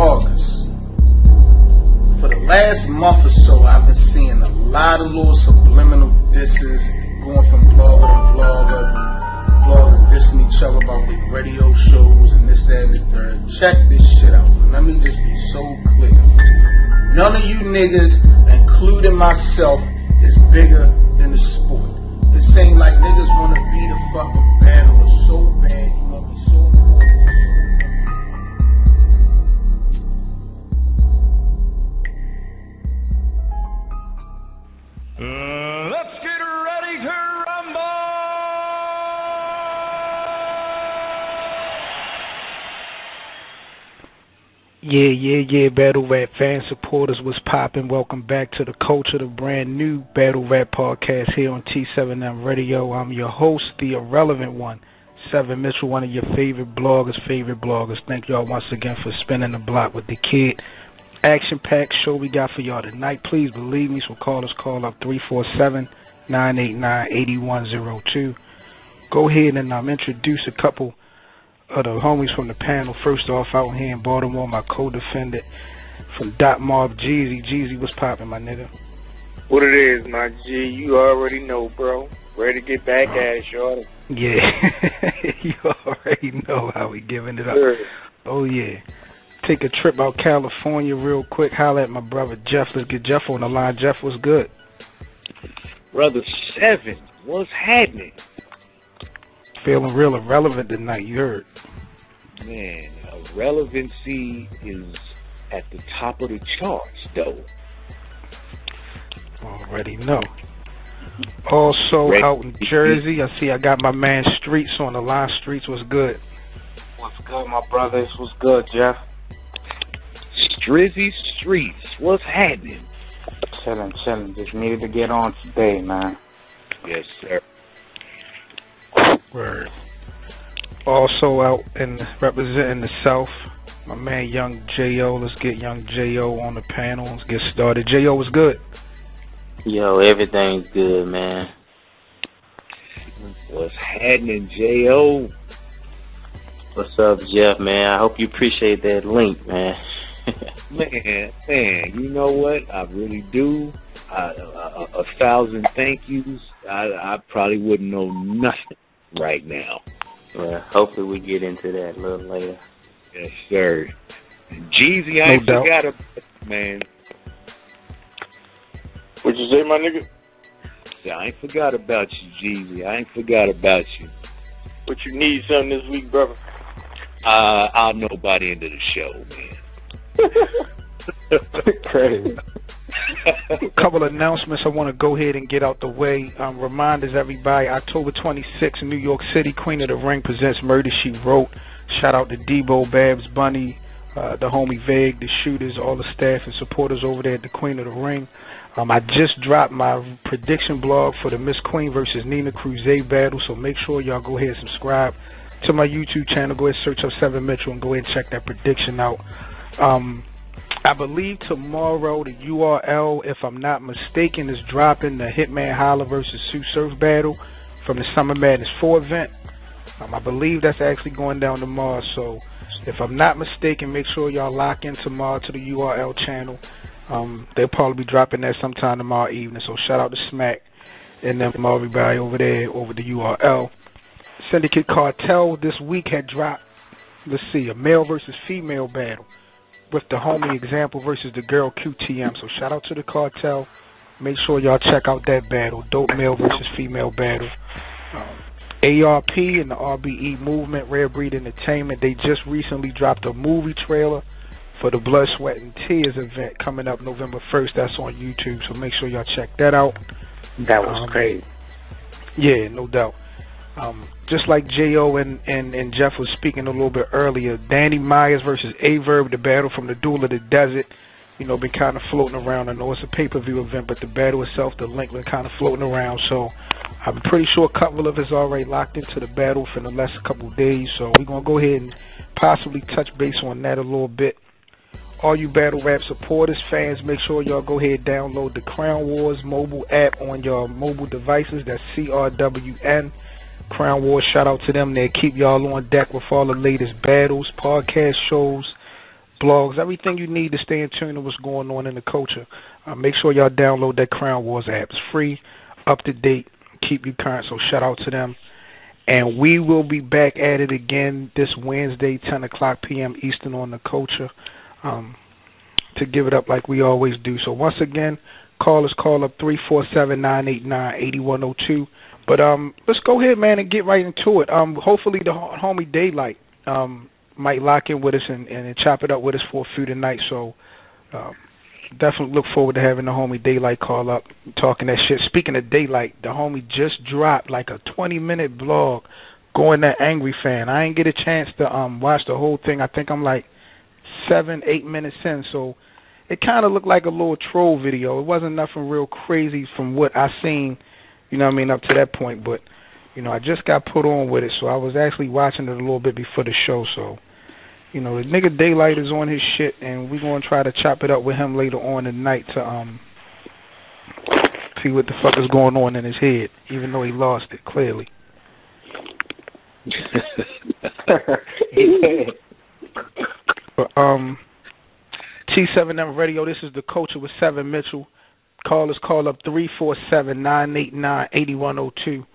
bloggers. For the last month or so, I've been seeing a lot of little subliminal disses going from blogger to blogger. Bloggers dissing each other about their radio shows and this, that, and the third. Check this shit out. Let me just be so clear. None of you niggas, including myself, is bigger than the sport. This ain't like niggas want to be the fucking battler so bad. You want to be so important. Let's get ready to rumble! Yeah, Battle Rap fan supporters, what's poppin'? Welcome back to the Culture, the brand new Battle Rap podcast here on T7M Radio. I'm your host, the irrelevant one, Seven Mitchell, one of your favorite bloggers. Thank y'all once again for spinning the block with the kid. Action-packed show we got for y'all tonight. Please believe me, so call up 347-989-8102. Go ahead and introduce a couple of the homies from the panel. First off, out here in Baltimore, my co-defendant from Dot Mob, Jeezy. Jeezy, what's poppin', my nigga? What it is, my G, you already know, bro. Ready to get back at it, shorty. Yeah, you already know how we giving it up. Sure. Oh, yeah. Take a trip out California real quick. Holla at my brother Jeff. Let's get Jeff on the line. Jeff, what's good? Brother Seven, what's happening? Feeling real irrelevant tonight, you heard. Man, relevancy is at the top of the charts, though. Already know. Also out in Jersey, I see I got my man Streets on the line. Streets, what's good? What's good, my brothers? What's good, Jeff? Strizzy Streets, what's happening? Chilling. Just needed to get on today, man. Yes, sir. Word. Also out and representing the South, my man Young J.O. Let's get Young J.O. on the panel. Let's get started. J.O., what's good? Yo, everything's good, man. What's happening, J.O.? What's up, Jeff, man? I hope you appreciate that link, man. Man, you know what? I really do. 1,000 thank yous. I probably wouldn't know nothing right now. Well, hopefully we get into that a little later. Yes, sir. Jeezy, I ain't forgot about you, man. What you say, my nigga? Yeah, I ain't forgot about you, Jeezy. I ain't forgot about you. What you need something this week, brother? I'll know by the end of the show, man. Crazy. A couple of announcements I want to go ahead and get out the way. Reminders, everybody, October 26th, New York City, Queen of the Ring presents Murder, She Wrote. Shout out to Debo, Babs, Bunny, the homie Vague, the shooters, all the staff and supporters over there at the Queen of the Ring. I just dropped my prediction blog for the Miss Queen versus Nina Crusade battle, so make sure y'all go ahead and subscribe to my YouTube channel. Go ahead and search up Seven Mitchell and go ahead and check that prediction out. I believe tomorrow the URL, if I'm not mistaken, is dropping the Hitman Holla versus Sue Surf battle from the Summer Madness 4 event. I believe that's actually going down tomorrow, so if I'm not mistaken, make sure y'all lock in tomorrow to the URL channel. They'll probably be dropping that sometime tomorrow evening, so shout out to Smack and then from everybody over there over the URL. Syndicate Cartel this week had dropped, let's see, a male versus female battle with the homie Example versus the girl QTM. So shout out to the Cartel. Make sure y'all check out that battle. Dope male versus female battle. ARP and the RBE Movement, Rare Breed Entertainment, they just recently dropped a movie trailer for the Blood, Sweat, and Tears event coming up November 1st. That's on YouTube, so make sure y'all check that out. That was crazy. Yeah, no doubt. Just like J.O. and Jeff was speaking a little bit earlier, Danny Myers versus Averb, the battle from the Duel of the Desert, been kind of floating around. I know it's a pay-per-view event, but the battle itself, the link, been kind of floating around. So I'm pretty sure a couple of us already locked into the battle for the last couple of days. So we're going to go ahead and possibly touch base on that a little bit. All you battle rap supporters, fans, make sure y'all go ahead and download the Crown Wars mobile app on your mobile devices. That's CRWN. Crown Wars, shout out to them. They keep y'all on deck with all the latest battles, podcast shows, blogs, everything you need to stay in tune to what's going on in the culture. Make sure y'all download that Crown Wars app. It's free, up to date, keep you current, so shout out to them. And we will be back at it again this Wednesday, 10 o'clock p.m. Eastern on the culture, to give it up like we always do. So once again, call up 347-989-8102. But let's go ahead, man, and get right into it. Hopefully the homie DAYLYT might lock in with us and chop it up with us for a few tonight. So definitely look forward to having the homie DAYLYT call up, talking that shit. Speaking of DAYLYT, the homie just dropped like a 20-minute vlog going to ANGRYFAN. I ain't get a chance to watch the whole thing. I think I'm like 7-8 minutes in, so it kind of looked like a little troll video. It wasn't nothing real crazy from what I seen, you know what I mean, up to that point. But, you know, I just got put on with it, so I was actually watching it a little bit before the show. So, you know, the nigga DAYLYT is on his shit, and we're going to try to chop it up with him later on tonight to see what the fuck is going on in his head, even though he lost it, clearly. But, T7M Radio, this is The Culture with 7 Mitchell. Call up 347-989-8102.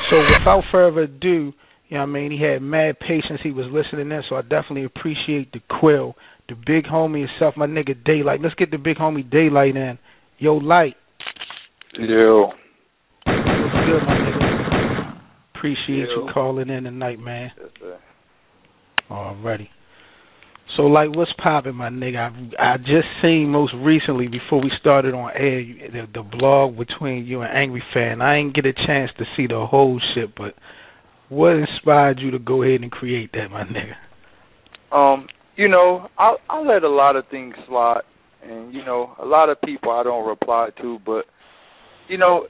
So without further ado, you know what I mean, he had mad patience, he was listening in, so I definitely appreciate the QUILL, the big homie himself, my nigga DAYLYT. Let's get the big homie DAYLYT in. Yo, Light. Yo. What's good, my nigga? Appreciate you calling in tonight, man. Yes, sir. Alrighty. So, like, what's poppin', my nigga? I just seen most recently, before we started on air, the blog between you and ANGRYFAN. I ain't get a chance to see the whole shit, but what inspired you to go ahead and create that, my nigga? You know, I let a lot of things slide, and, you know, a lot of people I don't reply to, but, you know,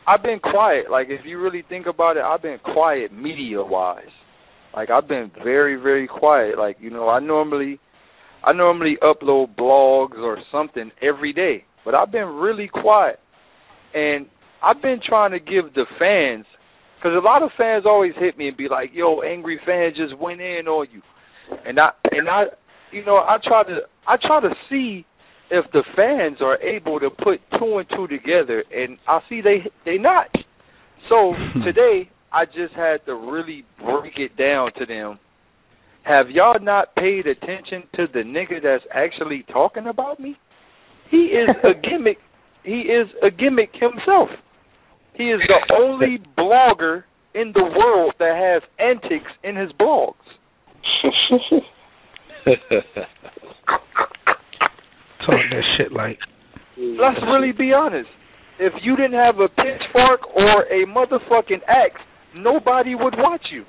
I've been quiet. Like, if you really think about it, I've been quiet media-wise. Like, I've been very, very quiet. Like, you know, I normally upload blogs or something every day, but I've been really quiet. And I've been trying to give the fans, because a lot of fans always hit me and be like, yo, ANGRYFAN just went in on you. And I you know, I try to see if the fans are able to put 2 and 2 together, and I see they not. So today I just had to really break it down to them. Have y'all not paid attention to the nigga that's actually talking about me? He is a gimmick. He is a gimmick himself. He is the only blogger in the world that has antics in his blogs. Talk that shit like. Let's really be honest. If you didn't have a pitchfork or a motherfucking axe, nobody would watch you.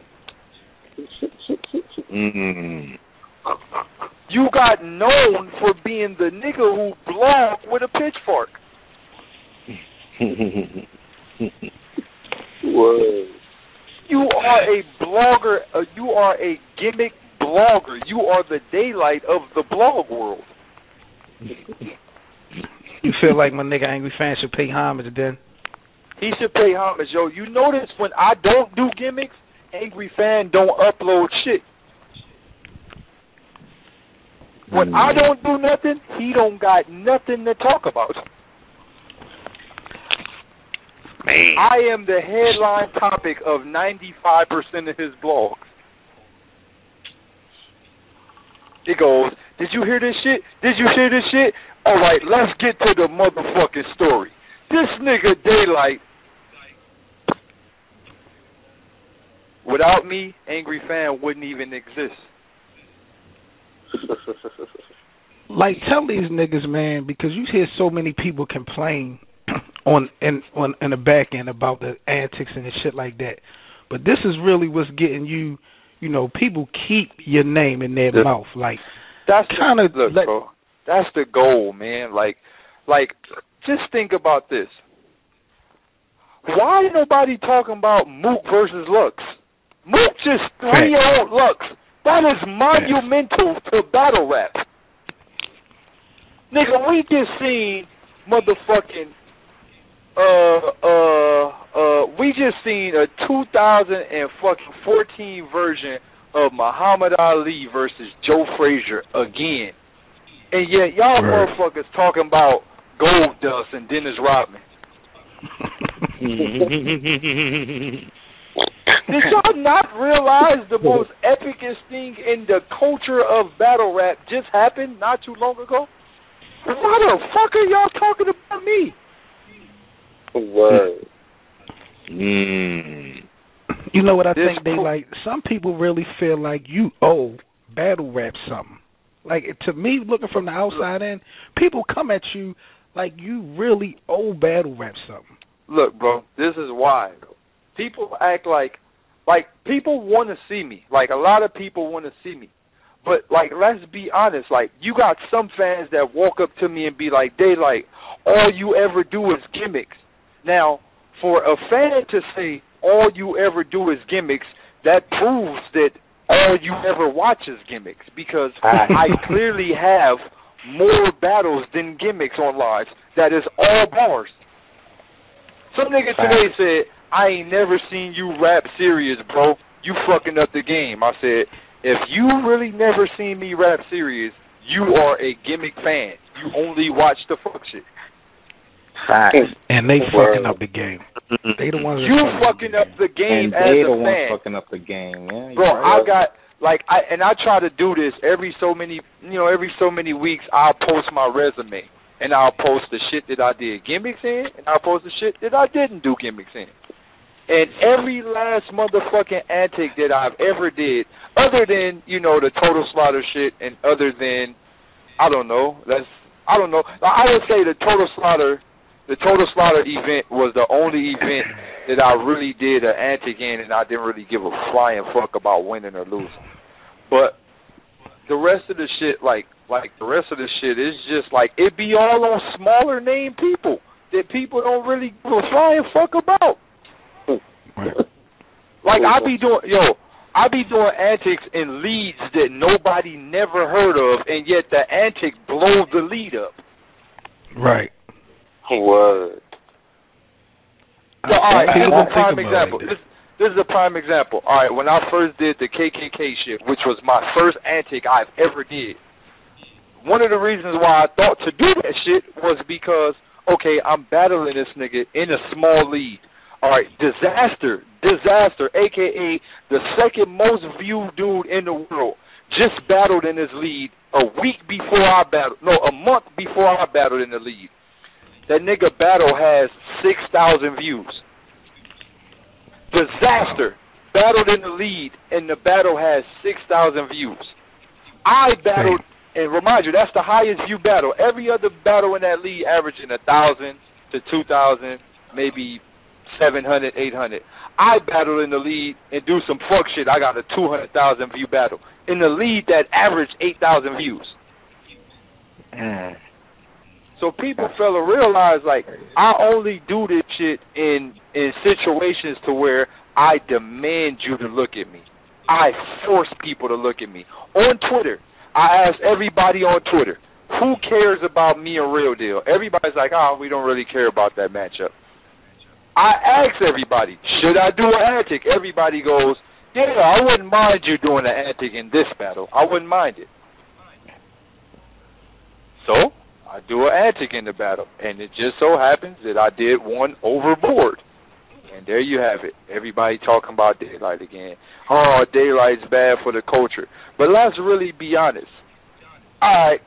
You got known for being the nigga who blogged with a pitchfork. Whoa. You are a blogger. You are a gimmick blogger. You are the DAYLYT of the blog world. You feel like my nigga ANGRYFAN should pay homage then? He should pay homage, yo. You notice when I don't do gimmicks, ANGRYFAN don't upload shit. When I don't do nothing, he don't got nothing to talk about. Man. I am the headline topic of 95% of his blogs. It goes, did you hear this shit? Did you hear this shit? All right, let's get to the motherfucking story. This nigga DAYLYT, without me, ANGRYFAN wouldn't even exist. Like, tell these niggas, man, because you hear so many people complain on the back end about the antics and the shit like that. But this is really what's getting you, you know, people keep your name in their mouth. Like, that's kind of, look, bro, that's the goal, man. Like, just think about this. Why nobody talking about Mook versus Lux? Mook just 3-0 Lux. That is monumental to battle rap. Nigga, we just seen motherfucking we just seen a 2014 version of Muhammad Ali versus Joe Frazier again And yet y'all motherfuckers talking about Gold Dust and Dennis Rodman. Did y'all not realize the most epicest thing in the culture of battle rap just happened not too long ago? Why the fuck are y'all talking about me? Word. You know what I think they like? Some people really feel like you owe battle rap something. Like, to me, looking from the outside in, people come at you like you really owe battle rap something. Look, bro, this is why. People act like people want to see me. Like, a lot of people want to see me. But, like, let's be honest. Like, you got some fans that walk up to me and be like, DAYLYT, all you ever do is gimmicks. Now, for a fan to say all you ever do is gimmicks, that proves that all you ever watch is gimmicks, because I clearly have more battles than gimmicks on live. That is all bars. Some nigga today said, I ain't never seen you rap serious, bro. You fucking up the game. I said, if you really never seen me rap serious, you are a gimmick fan. You only watch the fuck shit. Facts. And they fucking up the game. They the ones you fucking up the game and as they a the fan. ones fucking up the game, yeah. Bro, I got I try to do this every so many weeks. I'll post my resume and I'll post the shit that I did gimmicks in, and I'll post the shit that I didn't do gimmicks in. And every last motherfucking antic that I've ever did, other than, the Total Slaughter shit, and other than, I don't know. I would say the Total Slaughter event was the only event that I really did an antic in, and I didn't really give a flying fuck about winning or losing. But the rest of the shit, is just like, it be all on smaller name people that people don't really give a flying fuck about. Like, I be doing antics in leads that nobody never heard of, and yet the antic blows the lead up. Right. Word. So, all right, here's a prime example. This is a prime example. All right, when I first did the KKK shit, which was my first antic I've ever did, one of the reasons why I thought to do that shit was because, okay, I'm battling this nigga in a small lead. All right, Disaster, a.k.a. the second most viewed dude in the world, just battled in his lead a month before I battled in the lead. That nigga battle has 6,000 views. Disaster battled in the lead, and the battle has 6,000 views. I battled, and remind you, that's the highest view battle. Every other battle in that lead averaging 1,000 to 2,000, maybe 700, 800. I battled in the lead and do some fuck shit. I got a 200,000 view battle in the lead that averaged 8,000 views. So people fail to realize, like, I only do this shit in situations to where I demand you to look at me. I force people to look at me. On Twitter, I ask everybody on Twitter, who cares about me and Real Deal? Everybody's like, oh, we don't really care about that matchup. I ask everybody, should I do an antic? Everybody goes, yeah, I wouldn't mind you doing an antic in this battle. I wouldn't mind it. So I do an antic in the battle, and it just so happens that I did one overboard. And there you have it. Everybody talking about DAYLYT again. Oh, DAYLYT's bad for the culture. But let's really be honest. All right,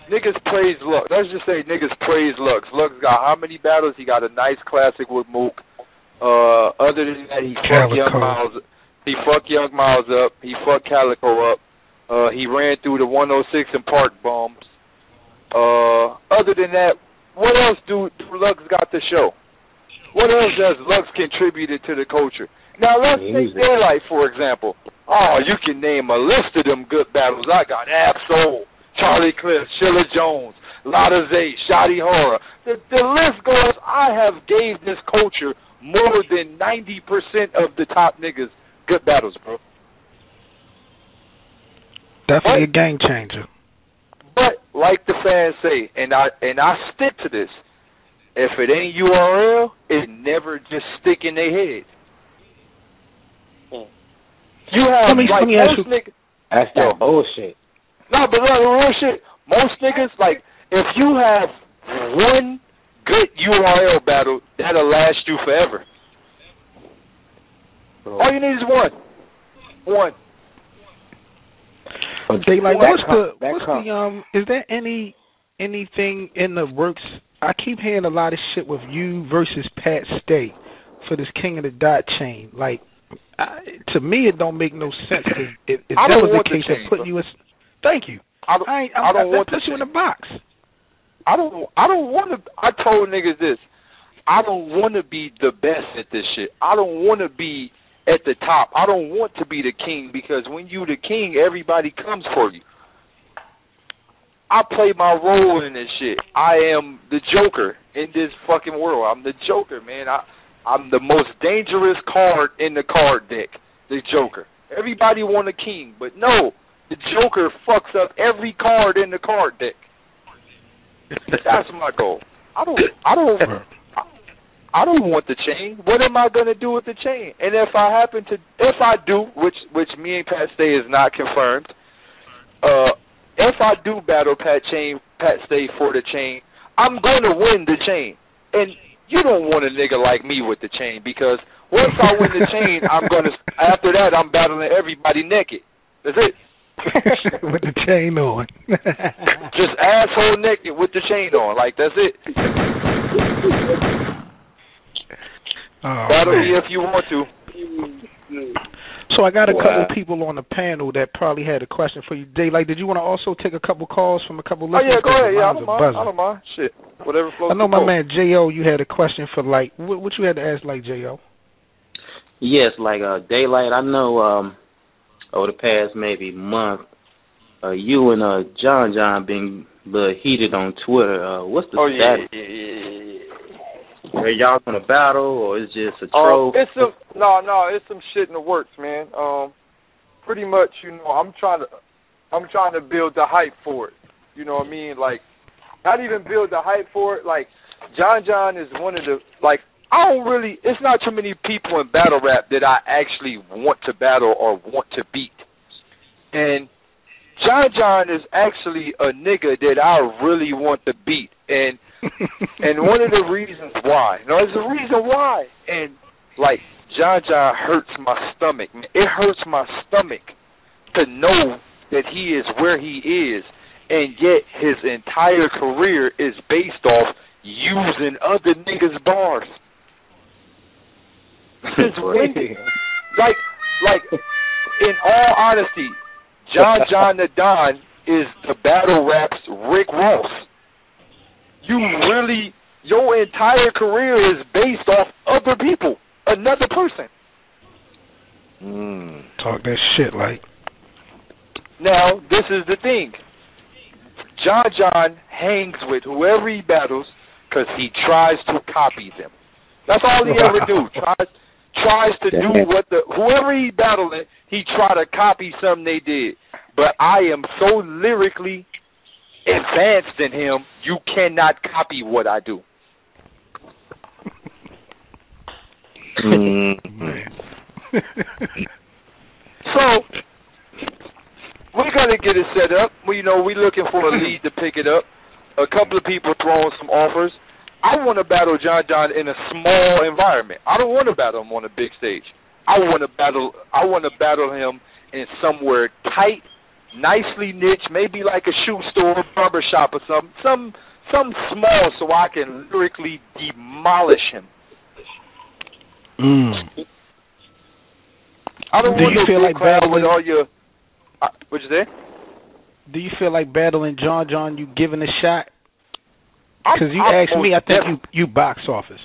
niggas praise Lux. Let's just say niggas praise Lux. Lux got how many battles? He got a nice classic with Mook. Other than that, he fucked Young Miles. He fucked Young Miles up. He fucked Calico up. He ran through the 106 and Park bombs. Other than that, what else do Lux got to show? What else has Lux contributed to the culture? Now, let's take DAYLYT, for example. Oh, you can name a list of them good battles. I got Ab-Soul, Charlie Cliff, Sheila Jones, Lotta Zay, Shoddy Horror. The list goes. I have gave this culture more than 90% of the top niggas good battles, bro. Definitely a game changer. But like the fans say, and I stick to this, if it ain't URL, it never just stick in their head. You have let me ask you. That's that bullshit. No, but real shit. Most niggas, like, if you have one good URL battle, that'll last you forever. All you need is one. One. Daylyt, is there anything in the works? I keep hearing a lot of shit with you versus Pat Stay for this King of the Dot chain. Like, to me, it don't make no sense. If that was the case, of putting you in. Thank you. I don't want to put you in the box. I don't want to. I told niggas this. I don't want to be the best at this shit. I don't want to be at the top. I don't want to be the king, because when you the king, everybody comes for you. I play my role in this shit. I am the Joker in this fucking world. I'm the Joker, man. I'm the most dangerous card in the card deck, the Joker. Everybody want a king, but no, the Joker fucks up every card in the card deck. That's my goal. I don't want the chain. What am I gonna do with the chain? And if I do, which me and Pat Stay is not confirmed, if I do battle Pat Stay for the chain, I'm gonna win the chain. And you don't want a nigga like me with the chain, because once I win the chain, after that I'm battling everybody naked. That's it. With the chain on. Just asshole naked with the chain on. Like, that's it. Battle me if you want to. So I got a couple people on the panel that probably had a question for you. Daylyt, did you want to also take a couple calls from a couple listeners? Oh, yeah, go ahead. Yeah, I don't mind. Shit. Whatever flows. I know my man J.O., you had a question for, like, what you had to ask, like, J.O.? Yes, like, Daylyt, I know, over the past maybe month, you and John been a little heated on Twitter. What's the status? Yeah. Are y'all gonna battle, or is it just a troll? It's some shit in the works, man. Pretty much, I'm trying to build the hype for it. You know what I mean? Like, not even build the hype for it. Like, John is one of the, like, it's not too many people in battle rap that I actually want to battle or want to beat. And John is actually a nigga that I really want to beat. And one of the reasons why, there's a reason why. And, like, John hurts my stomach, man. It hurts my stomach to know that he is where he is, and yet his entire career is based off using other niggas' bars. Since when? Like, in all honesty, John the Don is the battle rap's Rick Ross. Your entire career is based off other people, another person. Talk that shit, like. Now, this is the thing. John hangs with whoever he battles because he tries to copy them. That's all he ever do. Tries to do whoever he battling, he try to copy something they did. But I am so lyrically advanced in him, you cannot copy what I do. So, we're going to get it set up. We're looking for a lead to pick it up. A couple of people throwing some offers. I want to battle John in a small environment. I don't want to battle him on a big stage. I want to battle him in somewhere tight, nicely niched, maybe like a shoe store, barber shop or something. Something small so I can lyrically demolish him. I don't want to feel like battling with all your... what'd you say? Do you feel like battling John, you giving a shot? Because you asked me, I think you box office.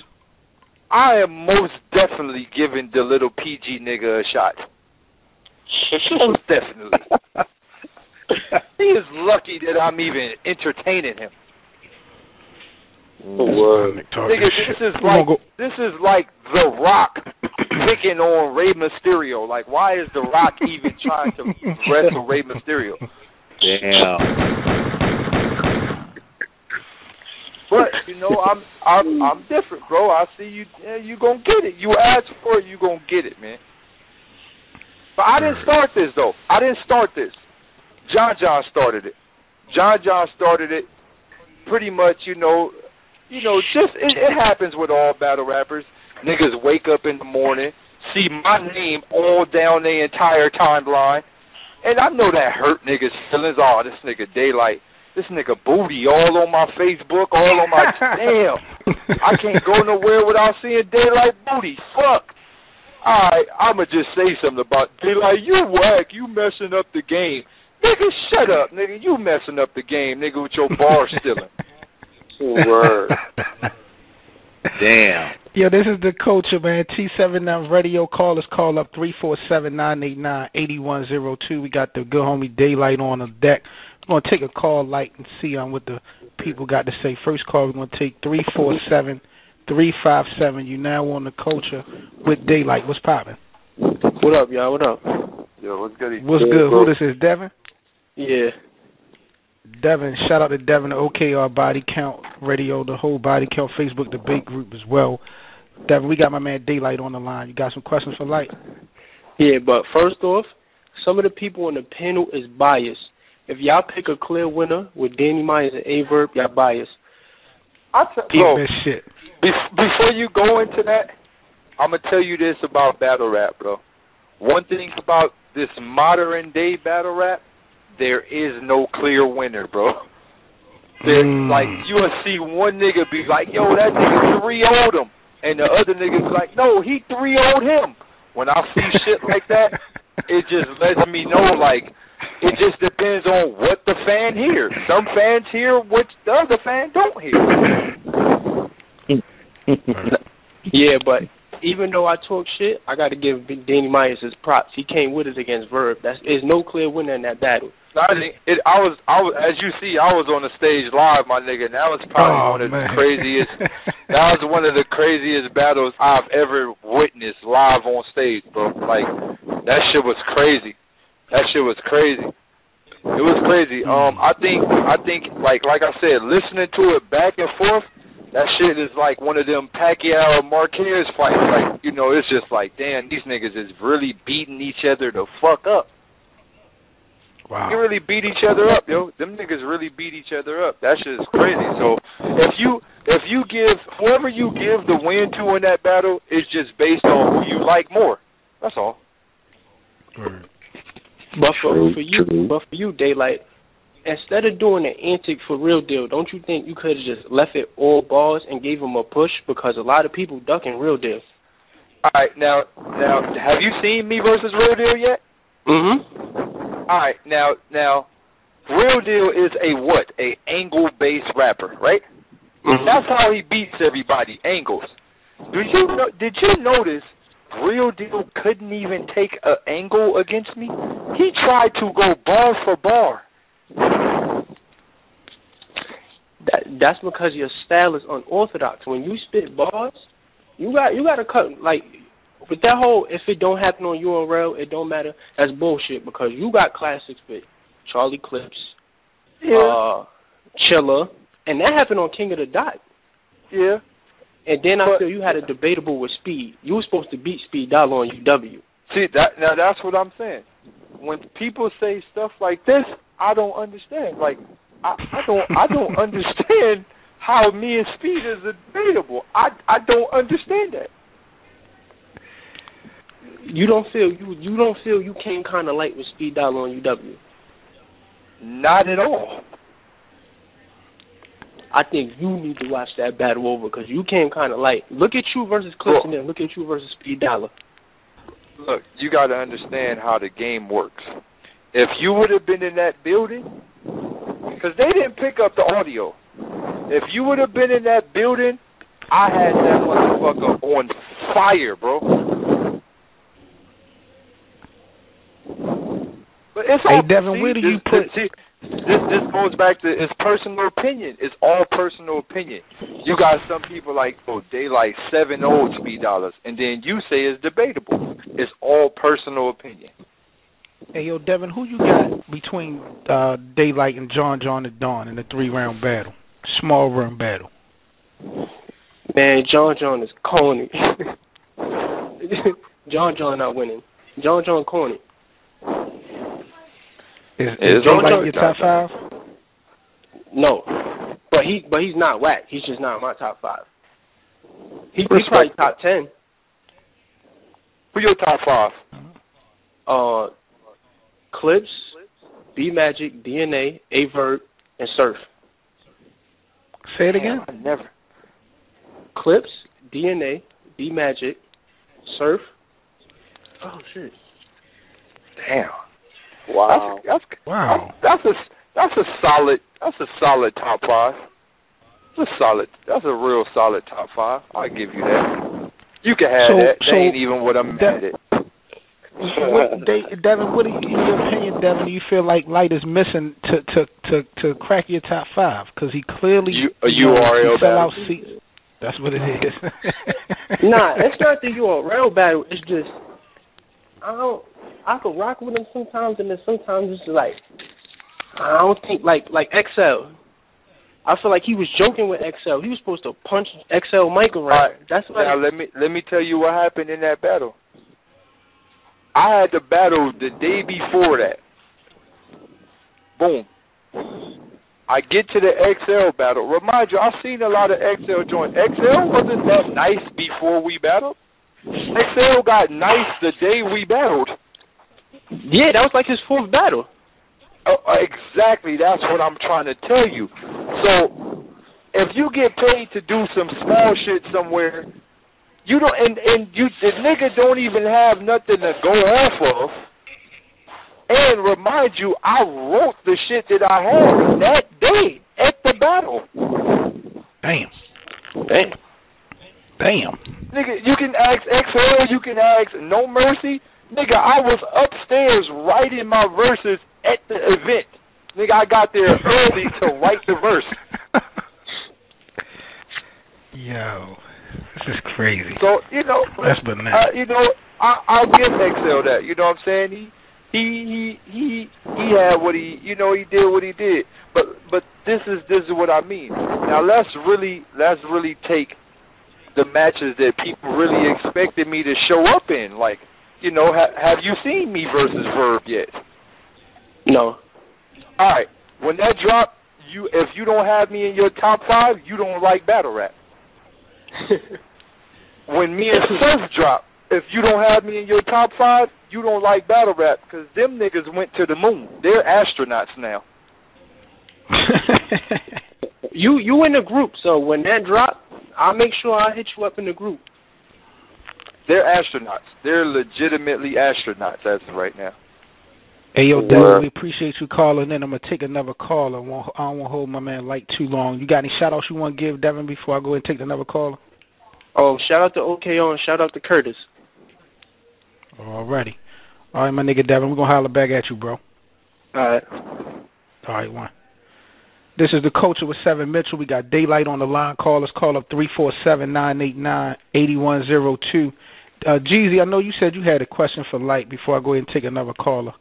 I am most definitely giving the little PG nigga a shot. Most definitely. He is lucky that I'm even entertaining him. Nigga, this is like The Rock picking on Rey Mysterio. Like, why is The Rock even trying to wrestle Rey Mysterio? Damn. But I'm different, bro. I see you. Yeah, you gonna get it. You asked for it, you gonna get it, man. But I didn't start this though. I didn't start this. John started it. John started it pretty much, just it happens with all battle rappers. Niggas wake up in the morning, see my name all down their entire timeline, and I know that hurt niggas' feelings. Oh, this nigga DAYLYT, this nigga Booty all on my Facebook, all on my, damn, I can't go nowhere without seeing DAYLYT Booty, fuck. Alright, I'ma just say something about DAYLYT, you whack, you messing up the game. Nigga, shut up, nigga, you messing up the game, nigga, with your bar stealing. Word. Damn. Yo, this is the culture, man. T79 Radio. Call up 347-989-8102. We got the good homie DAYLYT on the deck. We're going to take a call light and see what the people got to say. First call, we're going to take 347-357. You now on the culture with DAYLYT. What's poppin'? What up, y'all? What up? Yo, what's good? What's good? Who this is, Devin? Yeah. Devin, shout out to Devin, the OKR Body Count Radio, the whole Body Count Facebook debate group as well. Devin, we got my man DAYLYT on the line. You got some questions for Light? Yeah, but first off, some of the people on the panel is biased. If y'all pick a clear winner with Danny Myers and A-Verb, y'all biased. Bro, shit. Before you go into that, I'm going to tell you this about battle rap, bro. One thing about this modern day battle rap, there is no clear winner, bro. Like, you will see one nigga be like, yo, that nigga 3-0'd him. And the other nigga be like, no, he 3-0'd him. When I see shit like that, it just lets me know, like, it just depends on what the fan hears. Some fans hear what the other fan don't hear. Yeah, but even though I talk shit, I got to give Danny Myers his props. He came with us against Verb. There's no clear winner in that battle. I was, as you see, I was on the stage live, my nigga, and that was probably one of the craziest. That was one of the craziest battles I've ever witnessed live on stage, bro. Like, that shit was crazy. That shit was crazy. It was crazy. I think, like I said, listening to it back and forth, that shit is like one of them Pacquiao Marquez fights. Like, it's just like, damn, these niggas is really beating each other the fuck up. Wow. They really beat each other up, yo. Them niggas really beat each other up. That shit is crazy. So if you give whoever you give the win to in that battle, it's just based on who you like more. That's all. But for you, DAYLYT, instead of doing an antic for Real Deal, don't you think you could have just left it all bars and gave him a push? Because a lot of people ducking Real Deal. All right, now, have you seen Me versus Real Deal yet? Mm-hmm. All right, now, Real Deal is a angle-based rapper, right? Mm-hmm. That's how he beats everybody, angles. Did you notice Real Deal couldn't even take an angle against me? He tried to go bar for bar. That's because your style is unorthodox. When you spit bars, you got to cut, like, with that whole, if it don't happen on URL, it don't matter, that's bullshit, because you got classics with Charlie Clips, Chilla, and that happened on King of the Dot. Yeah. And then I feel you had a debatable with Speed. You were supposed to beat Speed Dollar on UW. See, now that's what I'm saying. When people say stuff like this, I don't understand. Like, I don't understand how me and Speed is debatable. I don't understand that. You don't feel you came kind of light with Speed Dollar on UW? Not at all. I think you need to watch that battle over because you came kind of light. Look at you versus Clips and then look at you versus Speed Dollar. Look, you got to understand how the game works. If you would have been in that building, because they didn't pick up the audio. If you would have been in that building, I had that motherfucker on fire, bro. But it's all, hey, Devin, where do you put... This goes back to it's personal opinion. It's all personal opinion. You got some people like, oh, DAYLYT 7-0 Speed Dollars, and then you say it's debatable. It's all personal opinion. Hey, yo, Devin, who you got between DAYLYT and John the Don in the 3-round battle? Small room battle. Man, John is corny. John not winning. John corny. Is DAYLYT your top 5? No, but he's not whack. He's just not in my top 5. He's probably top 10. Who your top 5? Clips, B Magic, DNA, Avert, and Surf. Say it again. I never. Clips, DNA, B Magic, Surf. Oh shit! Damn. Wow. That's a solid top 5. That's a real solid top 5. I'll give you that. You can have that. That ain't even what I'm mad at. Devin, what in your opinion, Devin, do you feel like Light is missing to crack your top 5? Because he clearly URL fell out battle. seats. That's what it is. Nah, it's not the URL battle. It's just I could rock with him sometimes, and then sometimes it's like I don't think like XL. I feel like he was joking with XL. He was supposed to punch XL Mike around. Right. That's why. Now let me tell you what happened in that battle. I had the battle the day before that. Boom. I get to the XL battle. Remind you, I've seen a lot of XL joints. XL wasn't that nice before we battled. XL got nice the day we battled. Yeah, that was like his 4th battle. Exactly. That's what I'm trying to tell you. So, if you get paid to do some small shit somewhere, you don't, and you, the nigga don't even have nothing to go off of. And remind you, I wrote the shit that I had that day at the battle. Damn. Nigga, you can ask XL, you can ask No Mercy. Nigga, I was upstairs writing my verses at the event. Nigga, I got there early to write the verse. Yo, this is crazy. So, That's bananas. I'll give XL that. You know what I'm saying? He had what he did what he did. But this is what I mean. Now let's really take the matches that people really expected me to show up in. Like, have you seen me versus Verb yet? No. All right. When that drop, if you don't have me in your top 5, you don't like battle rap. When me and Surf drop, if you don't have me in your top 5, you don't like battle rap, because them niggas went to the moon. They're astronauts now. You in the group, so when that drop, I'll make sure I hit you up in the group. They're astronauts. They're legitimately astronauts as of right now. Hey, yo, Devin, we appreciate you calling in. I'm going to take another caller. I don't want to hold my man Light too long. You got any shout-outs you want to give, Devin, before I go and take another caller? Oh, shout out to OKO and shout out to Curtis. Alrighty. All right, my nigga Devin, we're going to holler back at you, bro. All right. All right, one. This is The Culture with 7 Mitchell. We got DAYLYT on the line. Call us. Call up 347-989-8102. Jeezy, I know you said you had a question for Light before I go ahead and take another caller.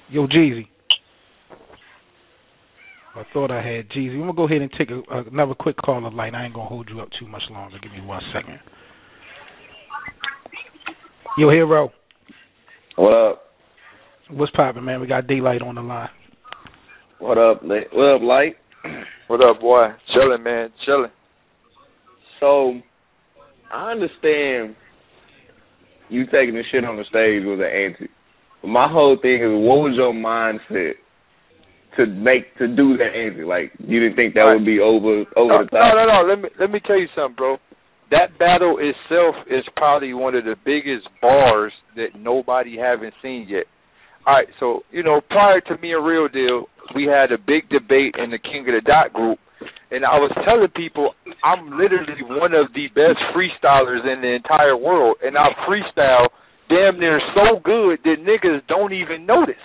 Yo, Jeezy. I thought I had Jeezy. I'm going to go ahead and take another quick caller, Light. I ain't going to hold you up too much longer. Give me 1 second. Yo, Hero. What up? What's poppin', man? We got DAYLYT on the line. What up, Light? What up, boy? Chillin', man. Chillin'. So, I understand you taking the shit on the stage with an anti. But my whole thing is, what was your mindset to do that anti? Like, you didn't think that would be over the top? No. Let me tell you something, bro. That battle itself is probably one of the biggest bars that nobody haven't seen yet. All right, so, prior to me and Real Deal, we had a big debate in the King of the Dot group, and I was telling people I'm literally one of the best freestylers in the entire world, and I freestyle damn near so good that niggas don't even notice.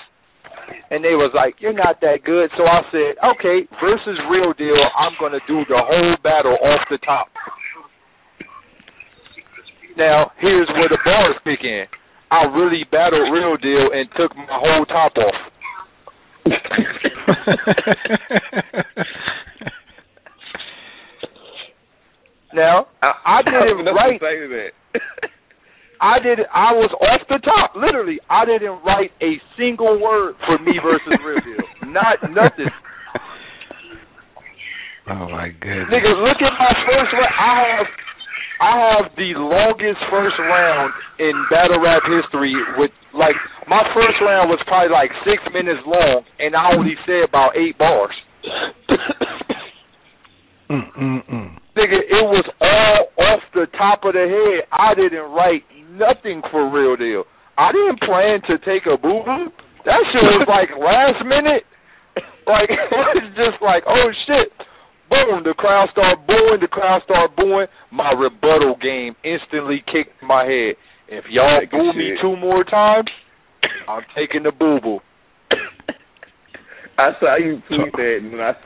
And they was like, you're not that good. So I said, okay, versus Real Deal, I'm going to do the whole battle off the top. Now, here's where the bars kick in. I really battled Real Deal and took my whole top off. Now, I didn't write. I was off the top, literally. I didn't write a single word for me versus Real Deal. Nothing. Oh my goodness. Nigga, look at my first round. I have the longest first round in battle rap history with, like, my first round was probably like 6 minutes long, and I only said about 8 bars. Nigga, it was all off the top of the head. I didn't write nothing for Real Deal. I didn't plan to take a boo-boo. That shit was like last minute. Like, it was just like, oh shit. Boom, the crowd started booing, My rebuttal game instantly kicked in my head. If y'all boo me 2 more times, I'm taking the boo-boo. I saw you tweet that, and I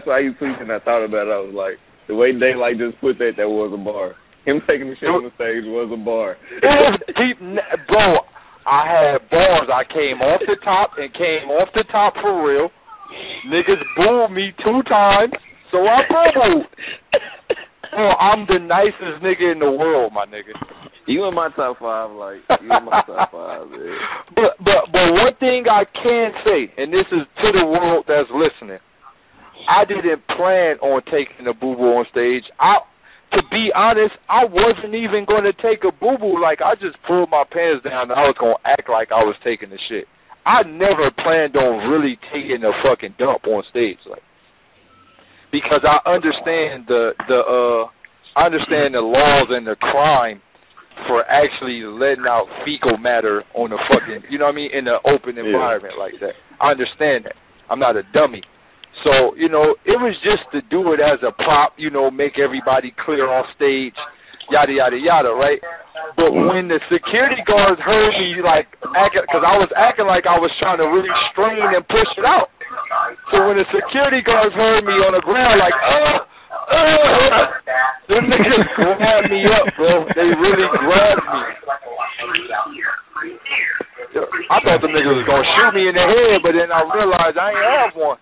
saw you tweet, and I thought about it. I was like, the way DAYLYT just put that was a bar. Him taking the shit on the stage was a bar. It was deep, bro. I had bars. I came off the top and came off the top for real. Niggas booed me 2 times, so I boo-booed. Bro, I'm the nicest nigga in the world, my nigga. You in my top 5, like, you in my top 5, man. But one thing I can say, and this is to the world that's listening, I didn't plan on taking a boo-boo on stage. To be honest, I wasn't even going to take a boo-boo. Like, I just pulled my pants down and I was going to act like I was taking the shit. I never planned on really taking a fucking dump on stage, like, because I understand the laws and the crime for actually letting out fecal matter on the fucking, you know what I mean, in an open environment like that. I understand that. I'm not a dummy. So, you know, it was just to do it as a prop, you know, make everybody clear off stage, yada, yada, yada, right? But when the security guards heard me, like, because I was acting like I was trying to really strain and push it out. So when the security guards heard me on the ground, like, them niggas grabbed me up, bro. They really grabbed me. I thought the niggas was going to shoot me in the head, but then I realized I ain't have one.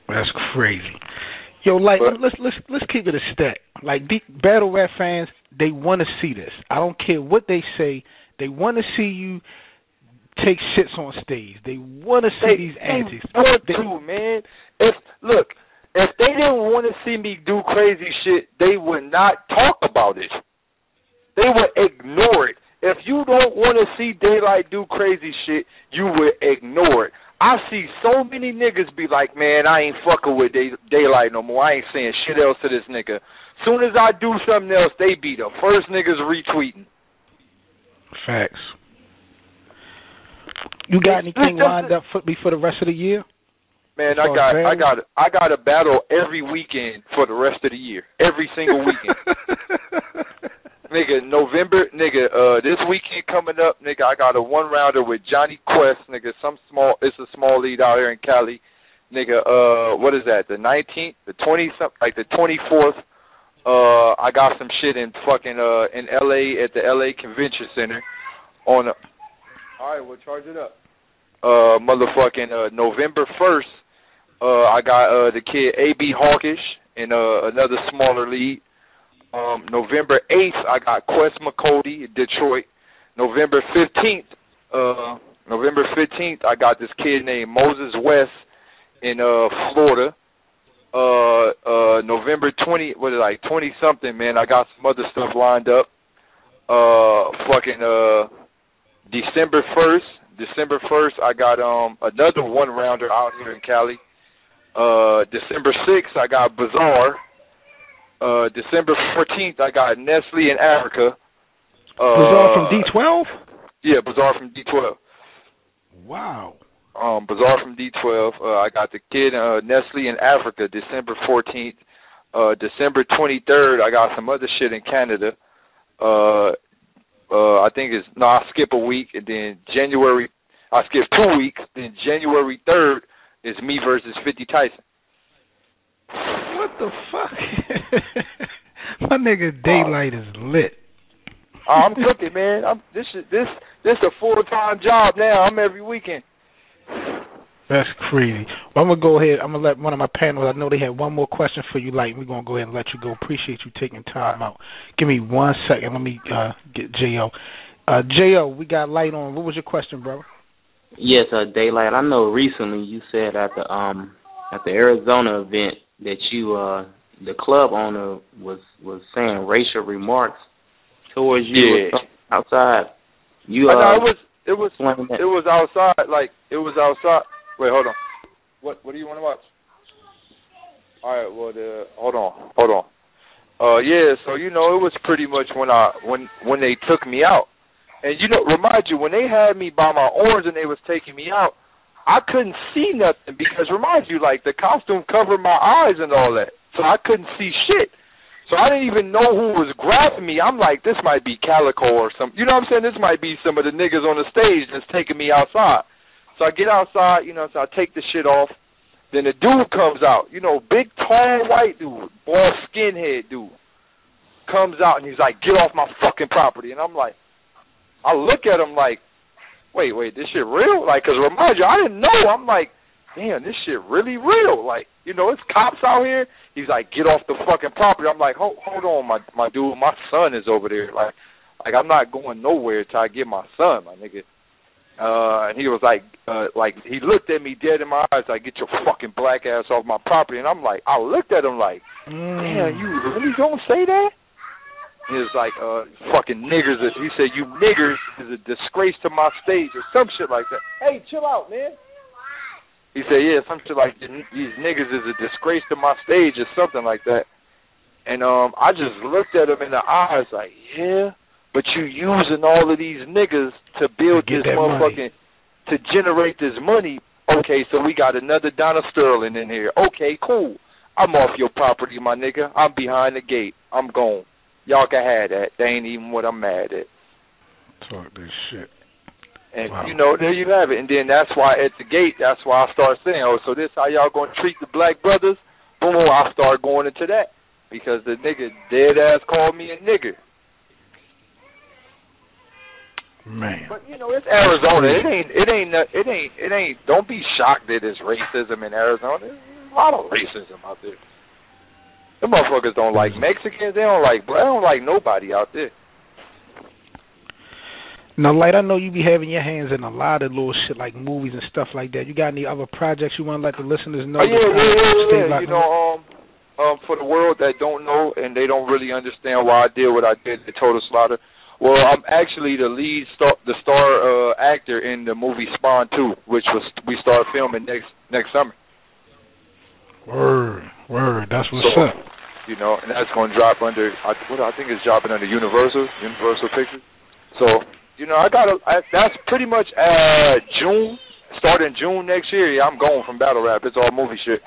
That's crazy. Yo, like, let's keep it a stack. Like, the battle rap fans, they want to see this. I don't care what they say. They want to see you take shits on stage. They want to see these antics. They want to, man. If they didn't want to see me do crazy shit, they would not talk about it. They would ignore it. If you don't want to see DAYLYT do crazy shit, you would ignore it. I see so many niggas be like, man, I ain't fucking with DAYLYT no more. I ain't saying shit else to this nigga. Soon as I do something else, they be the first niggas retweeting. Facts. You got anything lined up for me for the rest of the year? Man, I got a battle every weekend for the rest of the year. Every single weekend. Nigga, this weekend coming up, nigga, I got a 1-rounder with Johnny Quest, nigga, it's a small league out here in Cali. Nigga, what is that, the 19th, the 20th, like the 24th, I got some shit in fucking, in LA at the LA Convention Center on alright, we'll charge it up. Motherfucking, November 1st, I got, the kid A.B. Hawkish in, another smaller league. November 8th, I got Quest McCody in Detroit. November 15th, I got this kid named Moses West in Florida. November 20-something, man, I got some other stuff lined up. December 1st, I got another 1-rounder out here in Cali. December 6th, I got Bazaar. December 14th, I got Nestle in Africa. Bazaar from D12? Yeah, Bazaar from D12. Wow. Bazaar from D12. I got the kid Nestle in Africa, December 14th. December 23rd, I got some other shit in Canada. I skip a week, and then I skip 2 weeks, then January 3rd is me versus 50 Tyson. What the fuck? My nigga DAYLYT is lit. I'm cooking, man. This a full-time job now. I'm every weekend. That's crazy. Well, I'm going to go ahead. I'm going to let one of my panels, I know they had one more question for you, Light. We're going to go ahead and let you go. Appreciate you taking time out. Give me 1 second. Let me get J.O. J.O., we got Light on. What was your question, bro? Yes, DAYLYT. I know recently you said at the Arizona event that you the club owner was saying racial remarks towards you outside. You I know it was outside. Like it was outside. Wait, hold on. What do you want to watch? All right. Well, hold on. Yeah. So it was pretty much when they took me out, and remind you when they had me by my arms and they was taking me out, I couldn't see nothing because remind you like the costume covered my eyes and all that, so I couldn't see shit. So I didn't even know who was grabbing me. I'm like, this might be Calico or something. You know what I'm saying? This might be some of the niggas on the stage that's taking me outside. So I get outside, so I take the shit off. Then the dude comes out, big, tall, white dude, bald skinhead dude, comes out and he's like, get off my fucking property. And I'm like, I look at him like, wait, this shit real? Like, because remind you, I didn't know. I'm like, damn, this shit really real. Like, it's cops out here. He's like, get off the fucking property. I'm like, hold on, my dude, my son is over there. Like I'm not going nowhere till I get my son, my nigga. And he was like, he looked at me dead in my eyes, like, get your fucking black ass off my property. And I'm like, I looked at him like, damn, you really gonna say that? He was like, fucking niggers. He said, you niggers is a disgrace to my stage or some shit like that. Hey, chill out, man. He said, yeah, some shit like these niggas is a disgrace to my stage or something like that. And I just looked at him in the eyes like, yeah, but you using all of these niggas to build this motherfucking, to generate this money. Okay, so we got another Donna Sterling in here. Okay, cool. I'm off your property, my nigga. I'm behind the gate. I'm gone. Y'all can have that. They ain't even what I'm mad at. Talk this shit. And, there you have it. And then that's why at the gate, that's why I start saying, oh, so this how y'all going to treat the black brothers? Boom, I start going into that. Because the nigga dead ass called me a nigger. Man. But, it's Arizona. It ain't, don't be shocked that there's racism in Arizona. There's a lot of racism out there. Them motherfuckers don't like Mexicans. They don't like nobody out there. Now, Light, I know you be having your hands in a lot of little shit like movies and stuff like that. You got any other projects you want to let the listeners know? Oh, yeah. For the world that don't know and they don't really understand why I did what I did to Total Slaughter, well, I'm actually the lead star actor in the movie Spawn 2, which we start filming next summer. Word, that's what's up. And that's going to drop under, I think it's dropping under Universal Pictures. So, that's pretty much June, starting June next year. Yeah, I'm going from battle rap. It's all movie shit.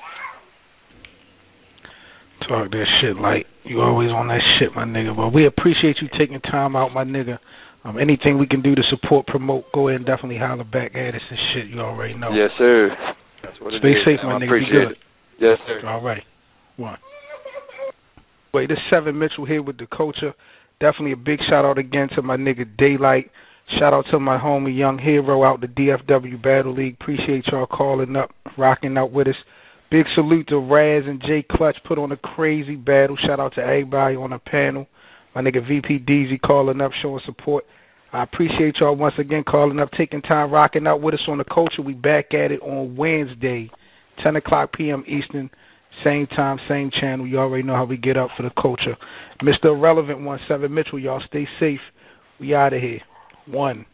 Talk that shit, Light. You always on that shit, my nigga. But we appreciate you taking time out, my nigga. Anything we can do to support, promote, go ahead and definitely holler back at us and shit. You already know. Yes, sir. That's what it is. Stay safe, my nigga. Appreciate Be good. it. Yes, sir. All right. One. Wait, this 7 Mitchell here with the culture. Definitely a big shout out again to my nigga DAYLYT. Shout out to my homie Young Hero out the DFW Battle League. Appreciate y'all calling up, rocking out with us. Big salute to Raz and Jay Clutch, put on a crazy battle. Shout out to everybody on the panel. My nigga VP DZ calling up, showing support. I appreciate y'all once again calling up, taking time, rocking out with us on the culture. We back at it on Wednesday, 10 o'clock p.m. Eastern. Same time, same channel. You already know how we get up for the culture. Mr. Irrelevant 7 Mitchell, y'all stay safe. We out of here. 1.